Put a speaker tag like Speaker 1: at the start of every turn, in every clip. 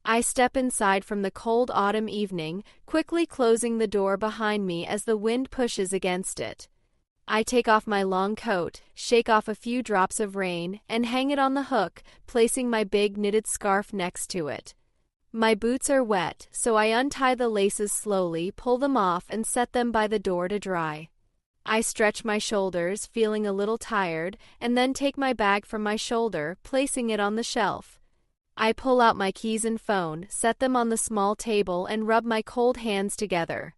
Speaker 1: I step inside from the cold autumn evening, quickly closing the door behind me as the wind pushes against it. I take off my long coat, shake off a few drops of rain, and hang it on the hook, placing my big knitted scarf next to it. My boots are wet, so I untie the laces slowly, pull them off, and set them by the door to dry. I stretch my shoulders, feeling a little tired, and then take my bag from my shoulder, placing it on the shelf. I pull out my keys and phone, set them on the small table, and rub my cold hands together.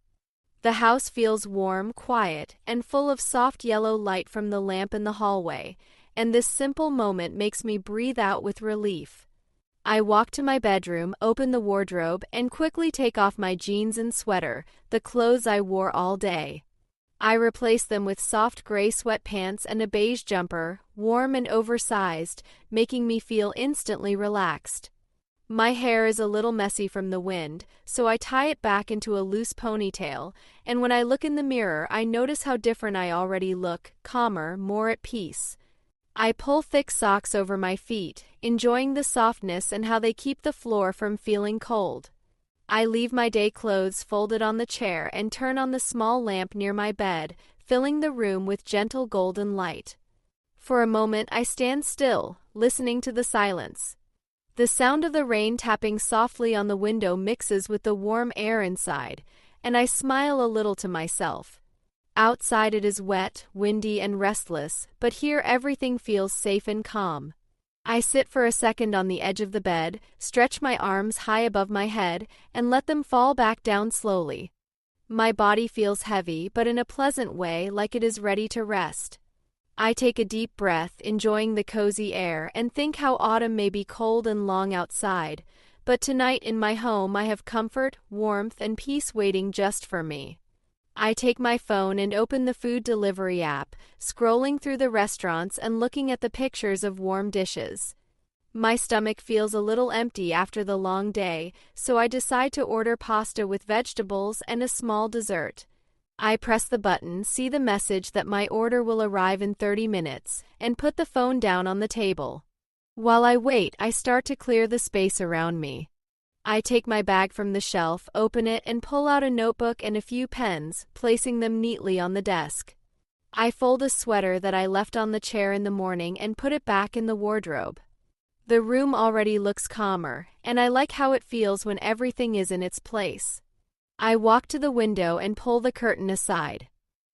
Speaker 1: The house feels warm, quiet, and full of soft yellow light from the lamp in the hallway, and this simple moment makes me breathe out with relief. I walk to my bedroom, open the wardrobe, and quickly take off my jeans and sweater, the clothes I wore all day. I replace them with soft gray sweatpants and a beige jumper, warm and oversized, making me feel instantly relaxed. My hair is a little messy from the wind, so I tie it back into a loose ponytail, and when I look in the mirror I notice how different I already look, calmer, more at peace. I pull thick socks over my feet, enjoying the softness and how they keep the floor from feeling cold. I leave my day clothes folded on the chair and turn on the small lamp near my bed, filling the room with gentle golden light. For a moment I stand still, listening to the silence. The sound of the rain tapping softly on the window mixes with the warm air inside, and I smile a little to myself. Outside it is wet, windy, and restless, but here everything feels safe and calm. I sit for a second on the edge of the bed, stretch my arms high above my head, and let them fall back down slowly. My body feels heavy, but in a pleasant way, like it is ready to rest. I take a deep breath, enjoying the cozy air, and think how autumn may be cold and long outside, but tonight in my home I have comfort, warmth, and peace waiting just for me. I take my phone and open the food delivery app, scrolling through the restaurants and looking at the pictures of warm dishes. My stomach feels a little empty after the long day, so I decide to order pasta with vegetables and a small dessert. I press the button, see the message that my order will arrive in 30 minutes, and put the phone down on the table. While I wait, I start to clear the space around me. I take my bag from the shelf, open it, and pull out a notebook and a few pens, placing them neatly on the desk. I fold a sweater that I left on the chair in the morning and put it back in the wardrobe. The room already looks calmer, and I like how it feels when everything is in its place. I walk to the window and pull the curtain aside.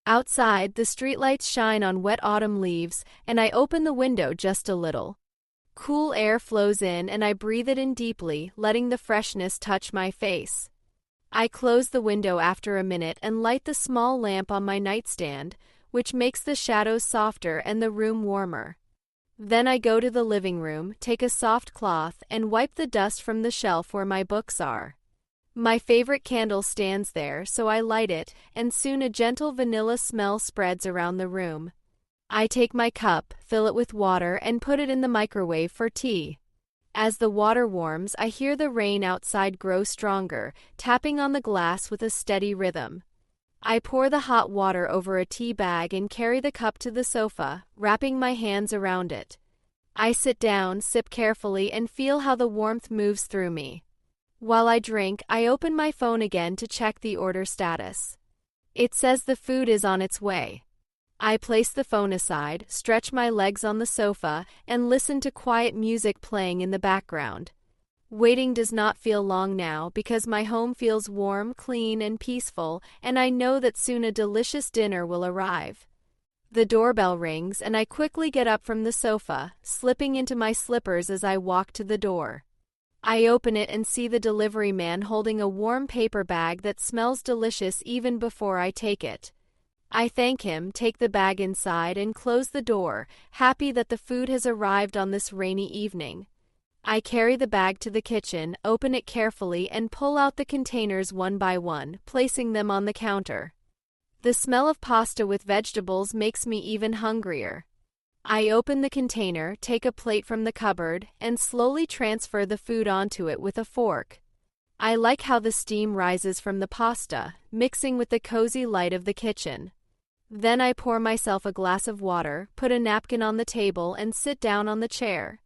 Speaker 1: Outside, the streetlights shine on wet autumn leaves, and I open the window just a little. Cool air flows in and I breathe it in deeply, letting the freshness touch my face. I close the window after a minute and light the small lamp on my nightstand, which makes the shadows softer and the room warmer. Then I go to the living room, take a soft cloth, and wipe the dust from the shelf where my books are. My favorite candle stands there, so I light it, and soon a gentle vanilla smell spreads around the room. I take my cup, fill it with water, and put it in the microwave for tea. As the water warms, I hear the rain outside grow stronger, tapping on the glass with a steady rhythm. I pour the hot water over a tea bag and carry the cup to the sofa, wrapping my hands around it. I sit down, sip carefully, and feel how the warmth moves through me. While I drink, I open my phone again to check the order status. It says the food is on its way. I place the phone aside, stretch my legs on the sofa, and listen to quiet music playing in the background. Waiting does not feel long now because my home feels warm, clean, and peaceful, and I know that soon a delicious dinner will arrive. The doorbell rings, and I quickly get up from the sofa, slipping into my slippers as I walk to the door. I open it and see the delivery man holding a warm paper bag that smells delicious even before I take it. I thank him, take the bag inside, and close the door, happy that the food has arrived on this rainy evening. I carry the bag to the kitchen, open it carefully, and pull out the containers one by one, placing them on the counter. The smell of pasta with vegetables makes me even hungrier. I open the container, take a plate from the cupboard, and slowly transfer the food onto it with a fork. I like how the steam rises from the pasta, mixing with the cozy light of the kitchen. Then I pour myself a glass of water, put a napkin on the table, and sit down on the chair.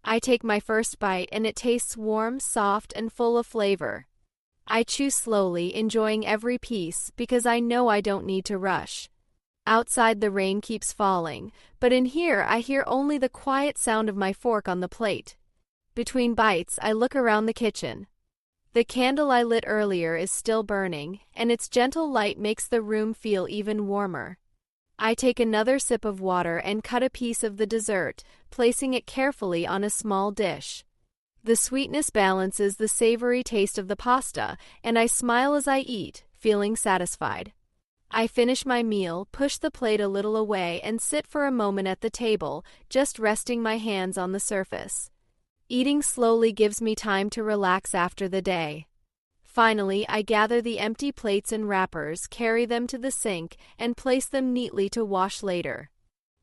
Speaker 1: I take my first bite and it tastes warm, soft, and full of flavor. I chew slowly, enjoying every piece because I know I don't need to rush. Outside the rain keeps falling, but in here I hear only the quiet sound of my fork on the plate. Between bites, I look around the kitchen. The candle I lit earlier is still burning, and its gentle light makes the room feel even warmer. I take another sip of water and cut a piece of the dessert, placing it carefully on a small dish. The sweetness balances the savory taste of the pasta, and I smile as I eat, feeling satisfied. I finish my meal, push the plate a little away, and sit for a moment at the table, just resting my hands on the surface. Eating slowly gives me time to relax after the day. Finally, I gather the empty plates and wrappers, carry them to the sink, and place them neatly to wash later.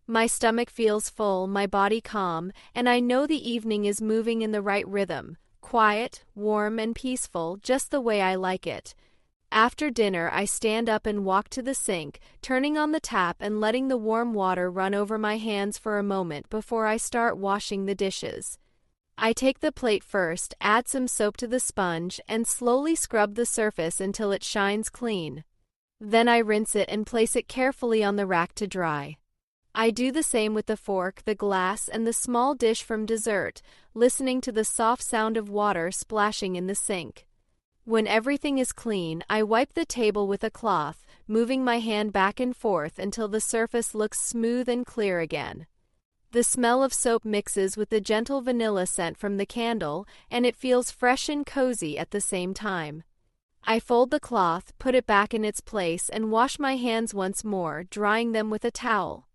Speaker 1: My stomach feels full, my body calm, and I know the evening is moving in the right rhythm, quiet, warm, and peaceful, just the way I like it. After dinner, I stand up and walk to the sink, turning on the tap and letting the warm water run over my hands for a moment before I start washing the dishes. I take the plate first, add some soap to the sponge, and slowly scrub the surface until it shines clean. Then I rinse it and place it carefully on the rack to dry. I do the same with the fork, the glass, and the small dish from dessert, listening to the soft sound of water splashing in the sink. When everything is clean, I wipe the table with a cloth, moving my hand back and forth until the surface looks smooth and clear again. The smell of soap mixes with the gentle vanilla scent from the candle, and it feels fresh and cozy at the same time. I fold the cloth, put it back in its place, and wash my hands once more, drying them with a towel.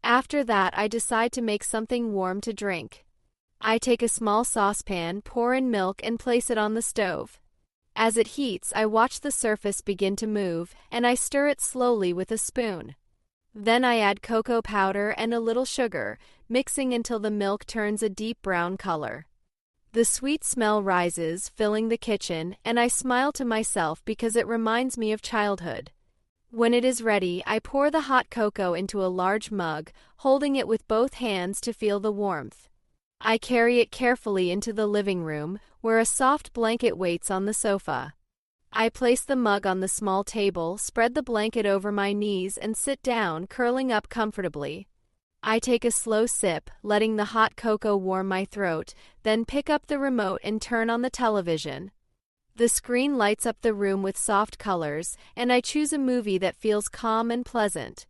Speaker 1: After that, I decide to make something warm to drink. I take a small saucepan, pour in milk, and place it on the stove. As it heats, I watch the surface begin to move, and I stir it slowly with a spoon. Then I add cocoa powder and a little sugar, mixing until the milk turns a deep brown color. The sweet smell rises, filling the kitchen, and I smile to myself because it reminds me of childhood. When it is ready, I pour the hot cocoa into a large mug, holding it with both hands to feel the warmth. I carry it carefully into the living room, where a soft blanket waits on the sofa. I place the mug on the small table, spread the blanket over my knees, and sit down, curling up comfortably. I take a slow sip, letting the hot cocoa warm my throat, then pick up the remote and turn on the television. The screen lights up the room with soft colors, and I choose a movie that feels calm and pleasant.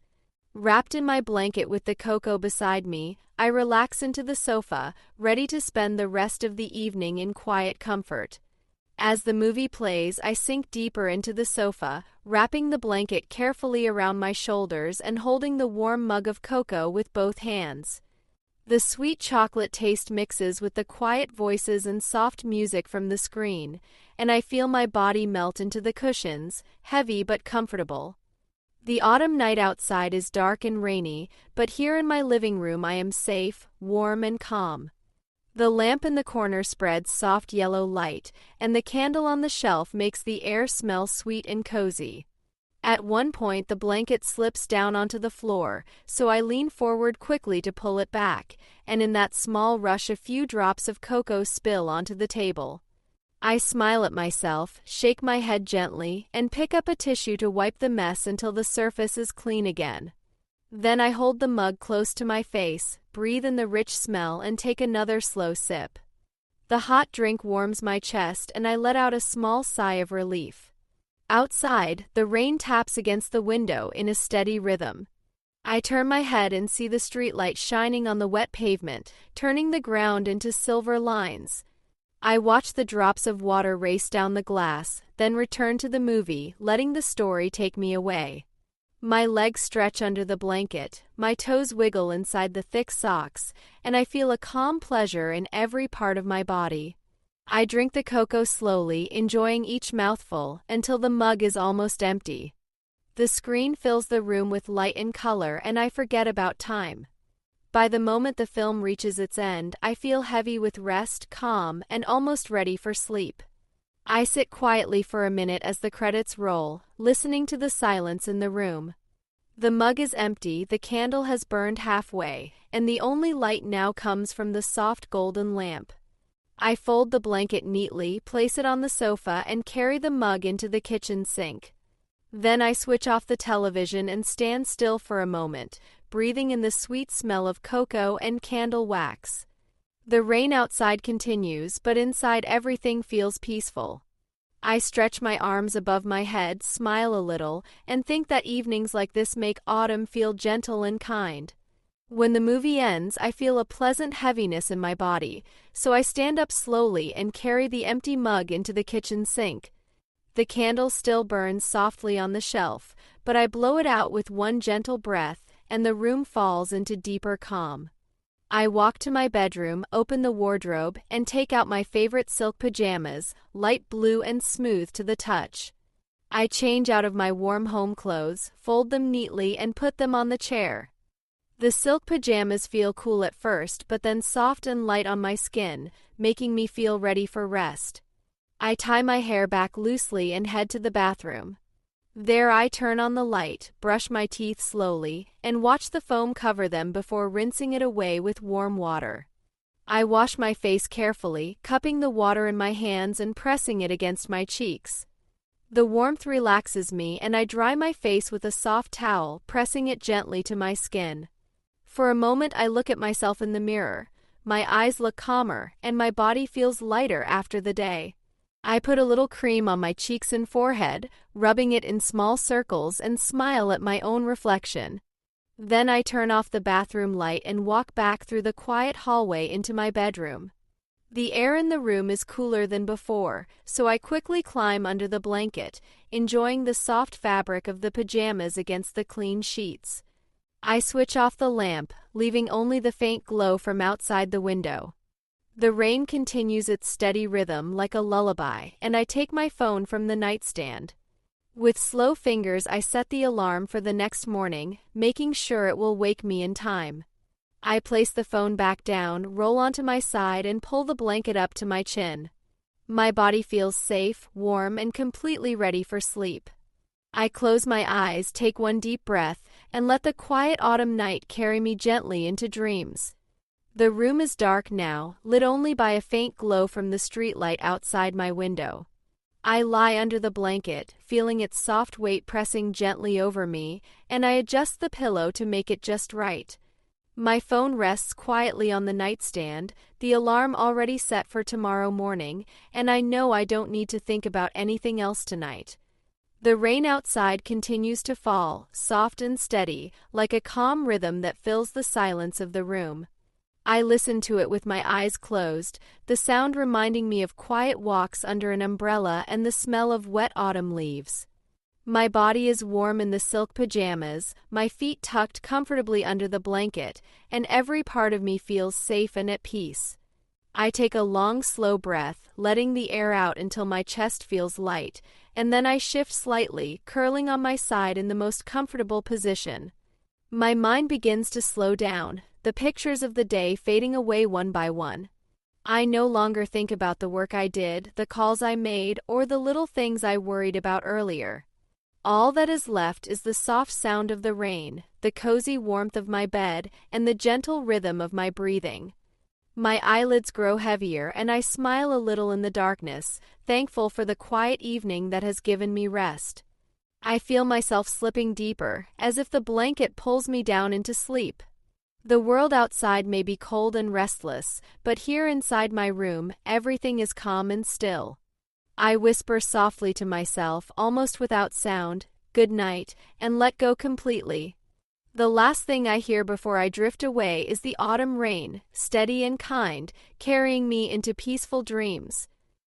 Speaker 1: Wrapped in my blanket with the cocoa beside me, I relax into the sofa, ready to spend the rest of the evening in quiet comfort. As the movie plays, I sink deeper into the sofa, wrapping the blanket carefully around my shoulders and holding the warm mug of cocoa with both hands. The sweet chocolate taste mixes with the quiet voices and soft music from the screen, and I feel my body melt into the cushions, heavy but comfortable. The autumn night outside is dark and rainy, but here in my living room I am safe, warm, and calm. The lamp in the corner spreads soft yellow light, and the candle on the shelf makes the air smell sweet and cozy. At one point, the blanket slips down onto the floor, so I lean forward quickly to pull it back, and in that small rush a few drops of cocoa spill onto the table. I smile at myself, shake my head gently, and pick up a tissue to wipe the mess until the surface is clean again. Then I hold the mug close to my face, breathe in the rich smell, and take another slow sip. The hot drink warms my chest, and I let out a small sigh of relief. Outside, the rain taps against the window in a steady rhythm. I turn my head and see the streetlight shining on the wet pavement, turning the ground into silver lines. I watch the drops of water race down the glass, then return to the movie, letting the story take me away. My legs stretch under the blanket, my toes wiggle inside the thick socks, and I feel a calm pleasure in every part of my body. I drink the cocoa slowly, enjoying each mouthful, until the mug is almost empty. The screen fills the room with light and color, and I forget about time. By the moment the film reaches its end, I feel heavy with rest, calm, and almost ready for sleep. I sit quietly for a minute as the credits roll, listening to the silence in the room. The mug is empty, the candle has burned halfway, and the only light now comes from the soft golden lamp. I fold the blanket neatly, place it on the sofa, and carry the mug into the kitchen sink. Then I switch off the television and stand still for a moment, breathing in the sweet smell of cocoa and candle wax. The rain outside continues, but inside everything feels peaceful. I stretch my arms above my head, smile a little, and think that evenings like this make autumn feel gentle and kind. When the movie ends, I feel a pleasant heaviness in my body, so I stand up slowly and carry the empty mug into the kitchen sink. The candle still burns softly on the shelf, but I blow it out with one gentle breath, and the room falls into deeper calm. I walk to my bedroom, open the wardrobe, and take out my favorite silk pajamas, light blue and smooth to the touch. I change out of my warm home clothes, fold them neatly, and put them on the chair. The silk pajamas feel cool at first, but then soft and light on my skin, making me feel ready for rest. I tie my hair back loosely and head to the bathroom. There I turn on the light, brush my teeth slowly, and watch the foam cover them before rinsing it away with warm water. I wash my face carefully, cupping the water in my hands and pressing it against my cheeks. The warmth relaxes me, and I dry my face with a soft towel, pressing it gently to my skin. For a moment I look at myself in the mirror. My eyes look calmer, and my body feels lighter after the day. I put a little cream on my cheeks and forehead, rubbing it in small circles, and smile at my own reflection. Then I turn off the bathroom light and walk back through the quiet hallway into my bedroom. The air in the room is cooler than before, so I quickly climb under the blanket, enjoying the soft fabric of the pajamas against the clean sheets. I switch off the lamp, leaving only the faint glow from outside the window. The rain continues its steady rhythm like a lullaby, and I take my phone from the nightstand. With slow fingers I set the alarm for the next morning, making sure it will wake me in time. I place the phone back down, roll onto my side, and pull the blanket up to my chin. My body feels safe, warm, and completely ready for sleep. I close my eyes, take one deep breath, and let the quiet autumn night carry me gently into dreams. The room is dark now, lit only by a faint glow from the streetlight outside my window. I lie under the blanket, feeling its soft weight pressing gently over me, and I adjust the pillow to make it just right. My phone rests quietly on the nightstand, the alarm already set for tomorrow morning, and I know I don't need to think about anything else tonight. The rain outside continues to fall, soft and steady, like a calm rhythm that fills the silence of the room. I listen to it with my eyes closed, the sound reminding me of quiet walks under an umbrella and the smell of wet autumn leaves. My body is warm in the silk pajamas, my feet tucked comfortably under the blanket, and every part of me feels safe and at peace. I take a long, slow breath, letting the air out until my chest feels light, and then I shift slightly, curling on my side in the most comfortable position. My mind begins to slow down, the pictures of the day fading away one by one. I no longer think about the work I did, the calls I made, or the little things I worried about earlier. All that is left is the soft sound of the rain, the cozy warmth of my bed, and the gentle rhythm of my breathing. My eyelids grow heavier, and I smile a little in the darkness, thankful for the quiet evening that has given me rest. I feel myself slipping deeper, as if the blanket pulls me down into sleep. The world outside may be cold and restless, but here inside my room, everything is calm and still. I whisper softly to myself, almost without sound, "Good night," and let go completely. The last thing I hear before I drift away is the autumn rain, steady and kind, carrying me into peaceful dreams.